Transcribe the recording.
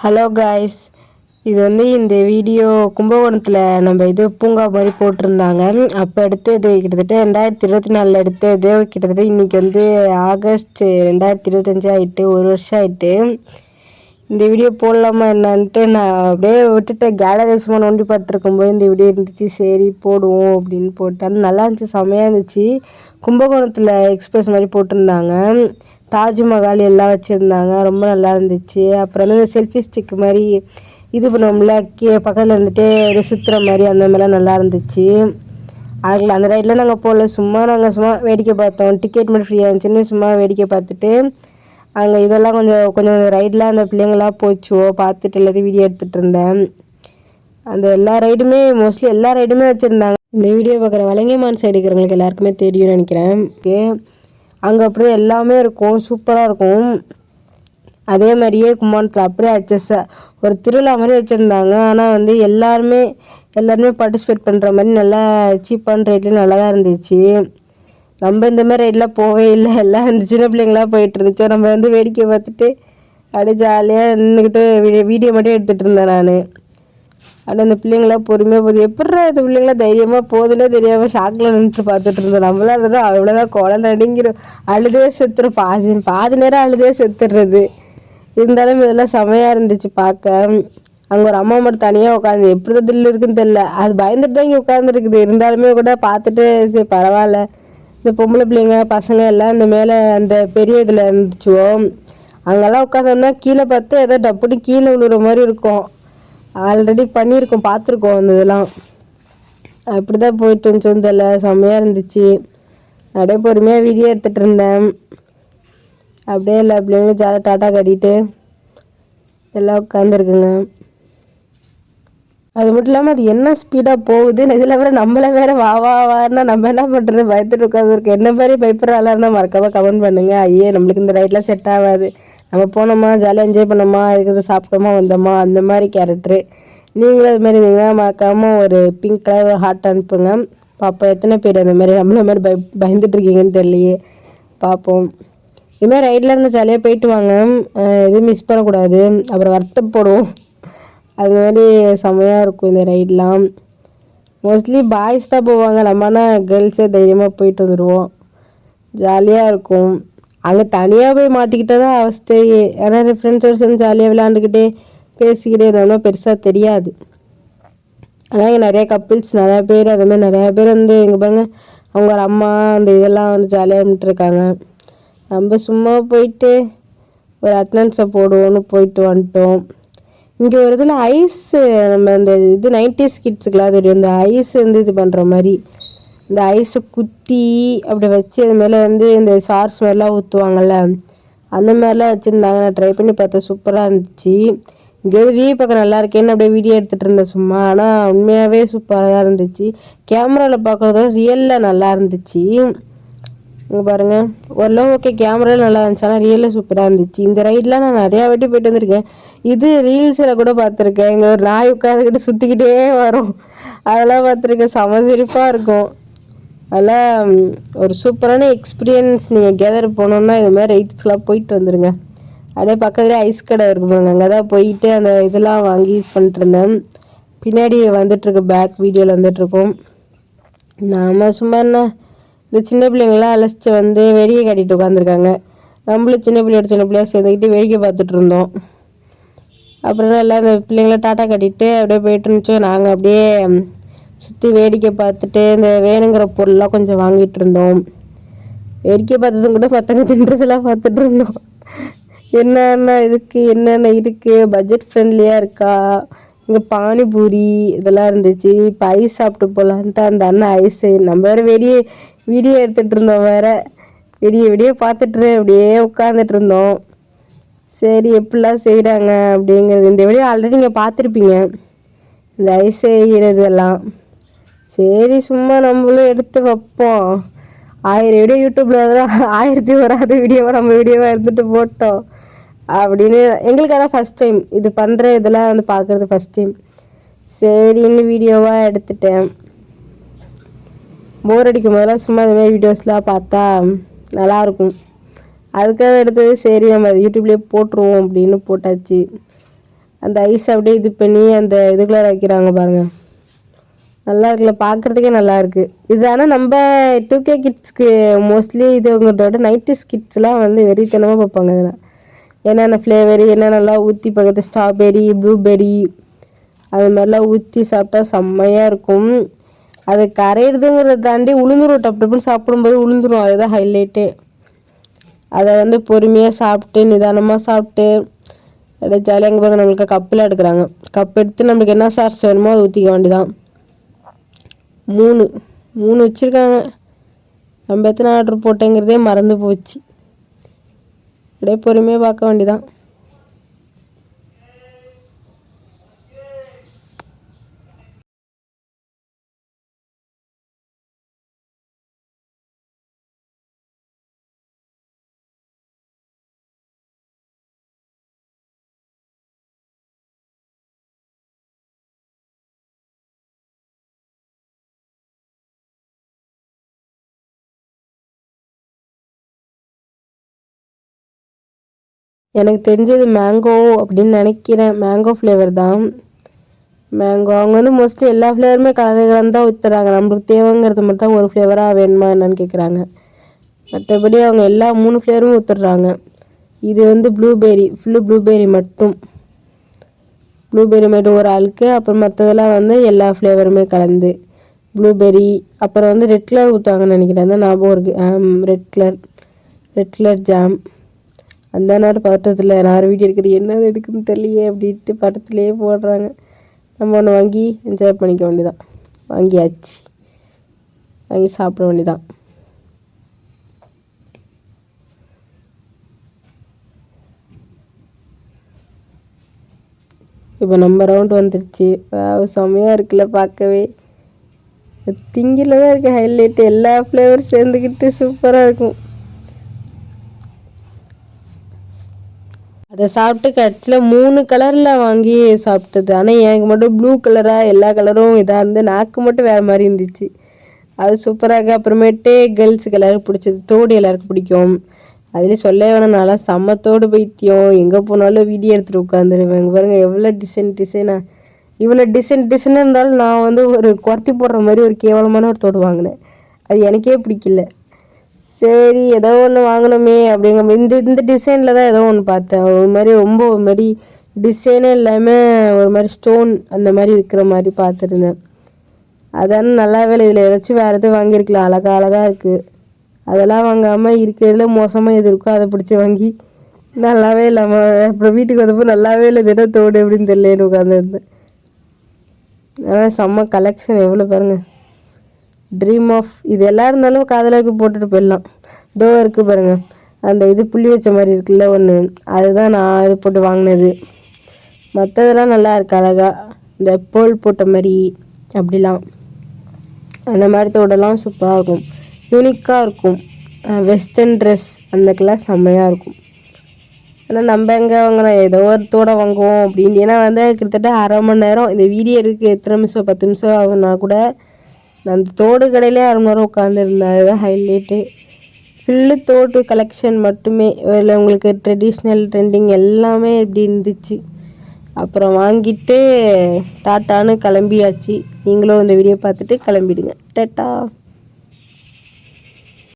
Hello guys, இது இந்த video கும்பகோணத்தில் நம்ம பூங்கா மாதிரி போட்டிருந்தாங்க. அப்போ எடுத்தது கிட்டத்தட்ட 2024 எடுத்தது. கிட்டத்தட்ட இன்றைக்கி ஆகஸ்ட் 2025 ஆகிட்டு, ஒரு வருஷம் ஆகிட்டு. இந்த வீடியோ போடலாமா என்னான்ட்டு நான் அப்படியே விட்டுட்டு கேலரி சும்மா நோண்டி பார்த்துருக்கும்போது இந்த வீடியோ இருந்துச்சு. சரி போடுவோம் அப்படின்னு போட்டாலும் நல்லா இருந்துச்சு, செம்மையாக இருந்துச்சு. கும்பகோணத்தில் எக்ஸ்பிரஸ் மாதிரி போட்டிருந்தாங்க. தாஜ்மஹால் எல்லாம் வச்சுருந்தாங்க, ரொம்ப நல்லா இருந்துச்சு. அப்புறம் இந்த செல்ஃபி ஸ்டிக் மாதிரி இது பண்ணுவோம்ல, பக்கத்தில் இருந்துட்டு ஒரு சுற்றுற மாதிரி அந்த மாதிரிலாம் நல்லா இருந்துச்சு. அதில் அந்த ரைடில் நாங்கள் போகல, நாங்கள் சும்மா வேடிக்கை பார்த்தோம். டிக்கெட் மட்டும் ஃப்ரீயாக இருந்துச்சுன்னு சும்மா வேடிக்கை பார்த்துட்டு அங்கே இதெல்லாம் கொஞ்சம் ரைடில் அந்த பிள்ளைங்களாம் போச்சுவோ பார்த்துட்டு எல்லாத்தையும் வீடியோ எடுத்துகிட்டு இருந்தேன். அந்த எல்லா ரைடுமே மோஸ்ட்லி எல்லா ரைடுமே வச்சுருந்தாங்க. இந்த வீடியோ பார்க்குற வலங்கைமான் சைடு இருக்கிறவங்களுக்கு எல்லாருக்குமே தெரியும்னு நினைக்கிறேன். அங்கே அப்படியே எல்லாமே இருக்கும், சூப்பராக இருக்கும். அதே மாதிரியே கும்பகோணத்தில் அப்படியே ஒரு திருவிழா மாதிரி வச்சுருந்தாங்க. ஆனால் எல்லாருமே பார்ட்டிசிபேட் பண்ணுற மாதிரி நல்லா சீப்பான ரேட்லேயும் நல்லா தான் இருந்துச்சு. நம்ம இந்த மாதிரி ரைடெலாம் போவே இல்லை, எல்லாம் அந்த சின்ன பிள்ளைங்களாம் போயிட்டு இருந்துச்சு. நம்ம வேடிக்கை பார்த்துட்டு அப்படியே ஜாலியாக நின்றுக்கிட்டு வீடியோ மட்டும் எடுத்துகிட்டு இருந்தேன் நான். அப்படியே அந்த பிள்ளைங்களாம் பொறுமையாக போகுது, எப்படா இந்த பிள்ளைங்களாம் தைரியமாக போதிலே தெரியாமல் ஷாக்கில் நின்றுட்டு பார்த்துட்டு இருந்தோம். நம்மளாம் இருந்தால் அவ்வளோதான் குழந்தை நடிங்கிற அழுதே செத்துரும், பாதி நேரம் அழுதே செத்துடுறது. இருந்தாலும் இதெல்லாம் செமையாக இருந்துச்சு பார்க்க. அங்கே ஒரு அம்மா மட்டும் தனியாக உட்காந்து எப்படி தான் தில்லு இருக்குன்னு தெரில, அது பயந்துட்டு தான் இங்கே உட்காந்துருக்குது. இருந்தாலுமே கூட பார்த்துட்டு சரி பரவாயில்ல. இந்த பொம்பளை பிள்ளைங்க பசங்க எல்லாம் இந்த மேலே அந்த பெரிய இதில் இருந்துச்சுவோம். அங்கெல்லாம் உட்காந்தோம்னா கீழே பார்த்து ஏதோ டப்புன்னு கீழே விழுற மாதிரி இருக்கும். ஆல்ரெடி பண்ணியிருக்கோம், பார்த்துருக்கோம் அந்த இதெல்லாம். அப்படி தான் போயிட்டு இருந்துச்சோன்னு தெரியல, செம்மையாக இருந்துச்சு. அப்படியே பொறுமையாக வீடியோ எடுத்துகிட்டு இருந்தேன். அப்படியே எல்லா பிள்ளைங்களும் ஜாலியாக டாட்டா கட்டிட்டு எல்லாம் உட்காந்துருக்குங்க. அது மட்டும் இல்லாமல் அது என்ன ஸ்பீடாக போகுது, இதில் வேறு நம்மளை வேறு வான்னா நம்ம என்ன பண்ணுறது, பயத்துட்டு உட்காந்துருக்கோம். என்ன மாதிரி பயப்படுற ஆளாக இருந்தால் மறக்காமல் கமெண்ட் பண்ணுங்கள். ஐயே நம்மளுக்கு இந்த ரைட்லாம் செட் ஆகாது, நம்ம போனோமா ஜாலியாக என்ஜாய் பண்ணோமா, இருக்கிறத சாப்பிட்டோமா வந்தோமா, அந்த மாதிரி கேரக்டரு. நீங்களும் அது மாதிரி இருந்தீங்கன்னா மறக்காமல் ஒரு பிங்க் கலர் ஹார்ட் அனுப்புங்க பார்ப்போம். எத்தனை பேர் அந்த மாதிரி நம்மள மாதிரி பயந்துட்டுருக்கீங்கன்னு தெரியலையே, பார்ப்போம். இதுமாதிரி ரைடில் இருந்து ஜாலியாக போயிட்டு வாங்க, எதுவும் மிஸ் பண்ணக்கூடாது, அப்புறம் வருத்தப்படும். அது மாதிரி செம்மையாக இருக்கும் இந்த ரைடெலாம். மோஸ்ட்லி பாய்ஸ் தான் போவாங்க, நம்மனா கேர்ள்ஸே தைரியமாக போயிட்டு வந்துடுவோம், ஜாலியாக இருக்கும். அங்கே தனியாக போய் மாட்டிக்கிட்டால் தான் அவஸ்தையே. ஏன்னா ஃப்ரெண்ட்ஸோடு சேர்ந்து ஜாலியாக விளையாண்டுக்கிட்டே பேசிக்கிட்டே இருந்தோம்னா பெருசாக தெரியாது. ஆனால் இங்கே நிறையா கப்பிள்ஸ் நிறையா பேர் அந்த மாதிரி நிறையா பேர் இங்கே பாருங்கள், அவங்க ஒரு அம்மா அந்த இதெல்லாம் ஜாலியாக இருந்துட்டுருக்காங்க. நம்ம சும்மா போயிட்டு ஒரு அட்டனன்ஸை போடுவோன்னு போயிட்டு வந்துட்டோம். இங்கே ஒரு இதில் ஐஸு, நம்ம இந்த 90s கிட்ஸுக்கெலாம் தெரியும், இந்த ஐஸ் இது பண்ணுற மாதிரி இந்த ஐஸை குத்தி அப்படி வச்சு அது மேலே இந்த சார்ஸ் மாதிரிலாம் ஊற்றுவாங்கள்ல, அந்த மாதிரிலாம் வச்சுருந்தாங்க. நான் ட்ரை பண்ணி பார்த்தேன், சூப்பராக இருந்துச்சு. இங்கே வியூ பார்க்க நல்லா இருக்கேன்னு அப்படியே வீடியோ எடுத்துகிட்டு இருந்தேன் சும்மா. ஆனால் உண்மையாகவே சூப்பராக தான் இருந்துச்சு. கேமராவில் பார்க்குறதோட ரியலில் நல்லா இருந்துச்சு. இங்கே பாருங்கள், ஓரளவு ஓகே, கேமராவில் நல்லா இருந்துச்சு, ஆனால் ரியலில் சூப்பராக இருந்துச்சு. இந்த ரைடெலாம் நான் நிறையா வாட்டி போயிட்டு வந்திருக்கேன். இது ரீல்ஸில் கூட பார்த்துருக்கேன். இங்கே ஒரு நாய் உட்காந்துக்கிட்டு சுற்றிக்கிட்டே வரும், அதெல்லாம் பார்த்துருக்கேன். செம சிரிப்பாக இருக்கும். அதெல்லாம் ஒரு சூப்பரான எக்ஸ்பீரியன்ஸ். நீங்கள் கேதர் போனோன்னா இது மாதிரி ரைட்ஸ்லாம் போயிட்டு வந்துடுங்க. அப்படியே பக்கத்துலேயே ஐஸ் கடை இருக்கு பாருங்க, அங்கே தான் போயிட்டு அந்த இதெல்லாம் வாங்கி யூஸ் பண்ணிட்டுருந்தேன். பின்னாடி வந்துட்டுருக்கு, பேக் வீடியோவில் வந்துட்டுருக்கோம். நாம் சும்மா என்ன இந்த சின்ன பிள்ளைங்களாம் அழைச்சி வேடிக்கை காட்டிட்டு உட்காந்துருக்காங்க. நம்மளும் சின்ன பிள்ளையாக சேர்ந்துக்கிட்டு வேடிக்கை பார்த்துட்டு இருந்தோம். அப்புறம் எல்லாம் அந்த பிள்ளைங்கள டாட்டா கட்டிட்டு அப்படியே போயிட்டு இருந்துச்சோம். நாங்கள் அப்படியே சுற்றி வேடிக்கை பார்த்துட்டு இந்த வேணுங்கிற பொருள்லாம் கொஞ்சம் வாங்கிட்டு இருந்தோம். வேடிக்கை பார்த்ததும் கூட மற்றவங்க தின்றதெல்லாம் பார்த்துட்டு இருந்தோம். என்னென்ன இருக்குது, பட்ஜெட் ஃப்ரெண்ட்லியாக இருக்கா, இங்கே பானிபூரி இதெல்லாம் இருந்துச்சு. இப்போ ஐஸ் சாப்பிட்டு போகலான்ட்டு அந்த அண்ணன் ஐஸு, நம்ம வேறு வீடியோ எடுத்துகிட்டு இருந்தோம், வேறு விடிய பார்த்துட்டு அப்படியே உட்காந்துட்டு இருந்தோம். சரி எப்படிலாம் செய்கிறாங்க அப்படிங்கிறது இந்த வீடியோ ஆல்ரெடி நீங்கள் பார்த்துருப்பீங்க, இந்த ஐஸ் செய்கிறது எல்லாம். சரி சும்மா நம்மளும் எடுத்து வைப்போம். 1000 வீடியோ யூடியூப்பில் வரும், 1001 வீடியோவாக நம்ம வீடியோவாக எடுத்துகிட்டு போட்டோம் அப்படின்னு. எங்களுக்கு ஆனால் ஃபஸ்ட் டைம் இது பண்ணுற இதெல்லாம் பார்க்குறது ஃபஸ்ட் டைம். சரின்னு வீடியோவாக எடுத்துட்டேன். போர் அடிக்கும் போதெல்லாம் சும்மா இதுமாதிரி வீடியோஸ்லாம் பார்த்தா நல்லாயிருக்கும், அதுக்காக எடுத்தது. சரி நம்ம அது யூடியூப்லேயே போட்டுருவோம் அப்படின்னு போட்டாச்சு. அந்த ஐஸ் அப்படியே இது பண்ணி அந்த இதுக்குள்ளே வைக்கிறாங்க பாருங்கள். நல்லா இருக்குல்ல, பார்க்குறதுக்கே நல்லா இருக்குது. இது ஆனால் நம்ம 2K கிட்ஸ்க்கு மோஸ்ட்லி இதுங்கிறதோட 90s கிட்ஸ்லாம் வந்து வெறித்தனமாக பார்ப்பாங்க. இதெல்லாம் என்னென்ன ஃப்ளேவரு என்னென்னலாம் ஊற்றி பார்க்குறது, ஸ்ட்ராபெரி ப்ளூபெரி அது மாதிரிலாம் ஊற்றி சாப்பிட்டா செம்மையாக இருக்கும். அது கரையிறதுங்கிறத தாண்டி உளுந்துரும், டப்பு டப்புன்னு சாப்பிடும்போது உளுந்துரும். அதுதான் ஹைலைட்டே. அதை வந்து பொறுமையாக சாப்பிட்டு நிதானமாக சாப்பிட்டு அப்படியே ஜாலியாக அங்கே பாருங்க நம்மளுக்கு கப்பில் எடுக்கிறாங்க. கப் எடுத்து நம்மளுக்கு என்ன சாஸ் வேணுமோ அதை ஊற்றிக்க வேண்டியதான். 3 வச்சுருக்காங்க. நம்ம எத்தனை ஆர்டர் போட்டேங்கிறதே மறந்து போச்சு. அப்படியே பொறுமையாக பார்க்க வேண்டியதான். எனக்கு தெரிஞ்சது மேங்கோ அப்படின்னு நினைக்கிறேன். மேங்கோ ஃப்ளேவர் தான். மேங்கோ அவங்க வந்து மோஸ்ட்லி எல்லா ஃப்ளேவருமே கலந்து தான் ஊற்றுறாங்க. நம்மளுக்கு தேவைங்கிறது மட்டும் தான் ஒரு ஃப்ளேவராக வேணுமா என்னன்னு கேட்குறாங்க. மற்றபடி அவங்க எல்லா 3 ஃப்ளேவரும் ஊற்றுறாங்க. இது வந்து ப்ளூபெரி, ஃபுல்லு ப்ளூபெரி மட்டும் ஒரு ஆளுக்கு. அப்புறம் மற்றதெல்லாம் வந்து எல்லா ஃப்ளேவருமே கலந்து ப்ளூபெரி. அப்புறம் வந்து ரெட் கலர் ஊற்றுவாங்கன்னு நினைக்கிறேன். அந்த ஞாபகம் இருக்குது. Red colour jam. அந்த நேரம் பதட்டத்தில் நான் வீடியோ எடுக்கிறது என்னது எடுக்குதுன்னு தெரியலையே அப்படின்ட்டு படத்துலேயே போடுறாங்க. நம்ம ஒன்று வாங்கி என்ஜாய் பண்ணிக்க வேண்டியதான். வாங்கி சாப்பிட வேண்டியதான். இப்போ நம்ம ரவுண்டு வந்துருச்சு. செம்மையாக இருக்குல்ல பார்க்கவே. திங்கில் தான் இருக்குது ஹைலைட்டு. எல்லா ஃப்ளேவர் சேர்ந்துக்கிட்டு சூப்பராக இருக்கும். அதை சாப்பிட்டு கடைசியில் 3 கலரில் வாங்கி சாப்பிட்டது. ஆனால் எனக்கு மட்டும் ப்ளூ கலராக எல்லா கலரும் இதாக இருந்து நாக்கு மட்டும் வேறு மாதிரி இருந்துச்சு. அது சூப்பராக இருக்குது. அப்புறமேட்டு கேர்ள்ஸு எல்லாருக்கும் பிடிச்சது தோடு எல்லாருக்கும் பிடிக்கும். அதுலேயும் சொல்ல வேணாம், நல்லா செம்ம தோடு பைத்தியம். எங்கே போனாலும் வீடியோ எடுத்துகிட்டு உட்காந்துருவேன். இங்கே பாருங்கள் எவ்வளோ டிசைனாக இவ்வளோ டிசைனாக இருந்தாலும் நான் வந்து ஒரு குறைத்தி போடுற மாதிரி ஒரு கேவலமான ஒரு தோடு வாங்கினேன். அது எனக்கே பிடிக்கல. சரி ஏதோ ஒன்று வாங்கணுமே அப்படிங்கிற இந்த டிசைனில் தான் ஏதோ ஒன்று பார்த்தேன். ஒரு மாதிரி டிசைனே இல்லாமல் ஒரு மாதிரி ஸ்டோன் அந்த மாதிரி இருக்கிற மாதிரி பார்த்துருந்தேன். அதானே நல்லாவே இல்லை. இதில் ஏதாச்சும் வேறு எதுவும் வாங்கியிருக்கலாம். அழகாக இருக்குது. அதெல்லாம் வாங்காமல் இருக்கிறதுல மோசமாக எது இருக்கோ அதை பிடிச்சி வாங்கி நல்லாவே இல்லாமல் அப்புறம் வீட்டுக்கு வந்தப்போ நல்லாவே இல்லை. தின தோடு எப்படின்னு தெரியலன்னு உட்காந்துருந்தேன். ஆனால் செம்ம கலெக்ஷன் எவ்வளோ பாருங்கள். ட்ரீம் ஆஃப் இது எல்லாம் இருந்தாலும் காதலாவுக்கு போட்டுட்டு போயிடலாம். தோ இருக்குது பாருங்கள், அந்த இது புள்ளி வச்ச மாதிரி இருக்குல்ல ஒன்று, அதுதான் நான் இது போட்டு வாங்கினது. மற்றதெல்லாம் நல்லா இருக்கு அழகாக. இந்த போல் போட்ட மாதிரி அப்படிலாம் அந்த மாதிரி தோடெல்லாம் சூப்பராக இருக்கும், யூனிக்காக இருக்கும். வெஸ்டர்ன் ட்ரெஸ் அந்தக்கெல்லாம் செம்மையாக இருக்கும். ஆனால் நம்ம எங்கே வாங்குறோம், ஏதோ ஒரு தோடை வாங்குவோம் அப்படின்னு. ஏன்னா வந்து கிட்டத்தட்ட 1/2 மணி நேரம் இந்த வீடியோ இருக்குது. எத்தனை நிமிஷம் 10 நிமிஷம் ஆகுனா கூட நான் அந்த தோடு கடையிலே 1/2 மணி நேரம் உட்காந்துருந்தேன். அதுதான் ஹைலைட்டு. ஃபுல்லு தோடு கலெக்ஷன் மட்டுமே. அதில் உங்களுக்கு ட்ரெடிஷ்னல் ட்ரெண்டிங் எல்லாமே இப்படி இருந்துச்சு. அப்புறம் வாங்கிட்டு டாட்டான்னு கிளம்பியாச்சு. நீங்களும் இந்த வீடியோ பார்த்துட்டு கிளம்பிடுங்க. டாட்டா.